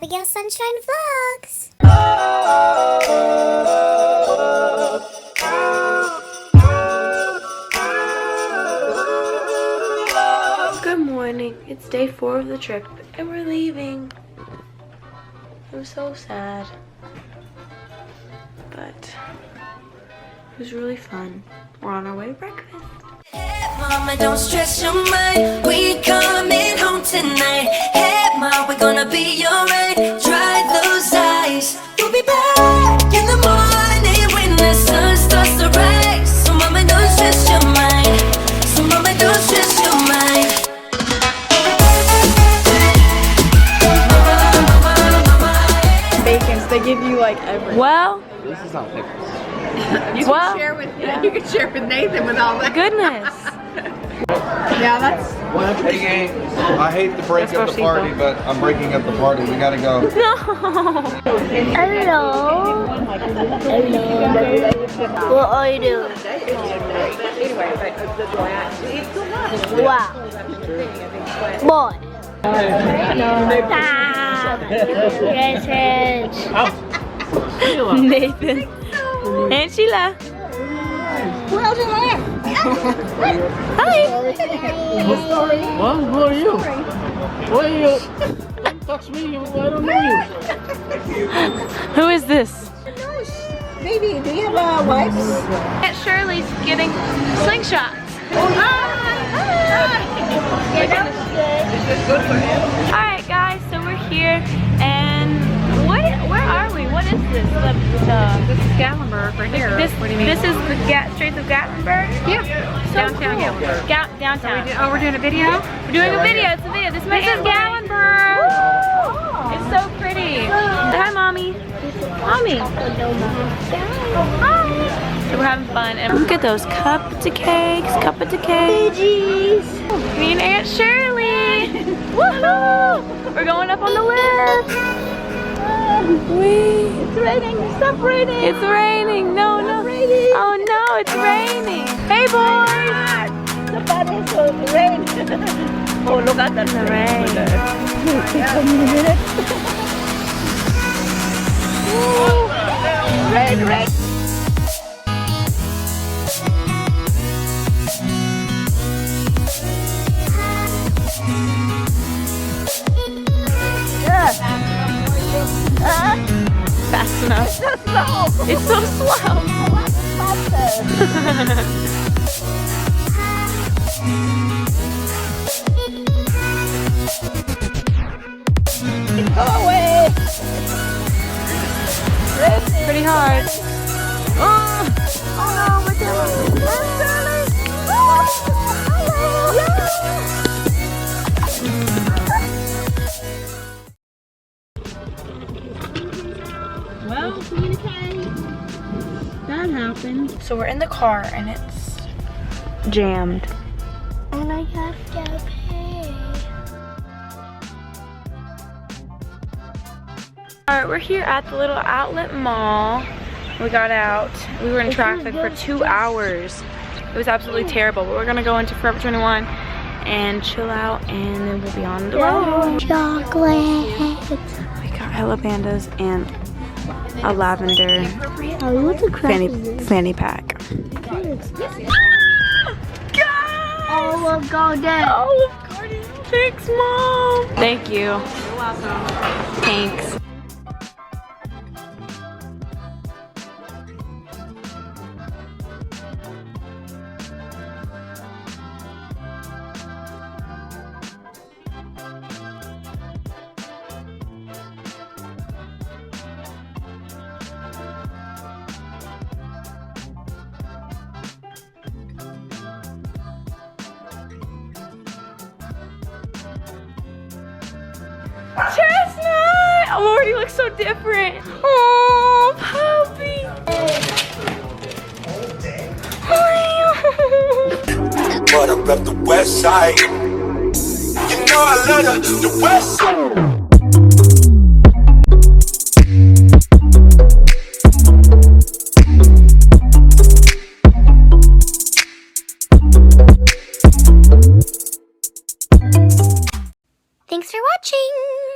Abigail Sunshine Vlogs. Good morning. It's day 4 of the trip and we're leaving. I'm so sad. But it was really fun. We're on our way to breakfast. Hey mama, don't stress your mind. We coming home tonight. Hey mama, we're gonna be alright. Dry those eyes. We'll be back in the morning when the sun starts to rise. So mama, don't stress your mind. So mama, don't stress your mind. Bacons, they give you like everything. Well, This is not pickles. You can share with you can share with Nathan with all that. goodness. Yeah, that's Hey gang, I hate to break up the party, but I'm breaking up the party. We gotta go. No. Hello. What are you doing? Wow. Boy. Nathan. And Sheila. Who else is there? Hi. Well, who are you? Who are you? Don't touch me, I don't know you. Who is this? Baby, do you have wipes? Aunt Shirley's getting slingshots. Alright guys, so we're here and where are we? What is this? This is Gatlinburg right here. This What do you mean? is the streets of Gatlinburg? Yeah. So Downtown cool. Gatlinburg. Downtown. We're doing a video? We're doing a video. It's a video. This is Gatlinburg. It's so pretty. Say hi, mommy. Mommy. Hi. So we're having fun and look at those cupcakes. Me and Aunt Shirley. Woohoo! We're going up on the lift. It's raining. Stop raining. It's raining. No, no. Oh no, it's raining. Hey boys. Somebody's rain. Oh, look at that rain. Rain, rain. Fast enough. It's so slow. Go away. Pretty hard. Oh no, my Well, that happened. So we're in the car and it's jammed. And I have to pay. Alright, we're here at the little outlet mall. We got out. We were in traffic for 2 hours. It was absolutely terrible, but we're gonna go into Forever 21 and chill out and then we'll be on the road. Chocolate. We got hella pandas and a lavender Oh, what's a fanny pack. Oh, we'll go there. Oh, Guardian. Thanks, Mom. Thank you. You're welcome. Thanks. Chestnut! Oh, Lord, he looks so different. Oh, puppy. But I rep the west side. You know I love the west side. Thanks for watching.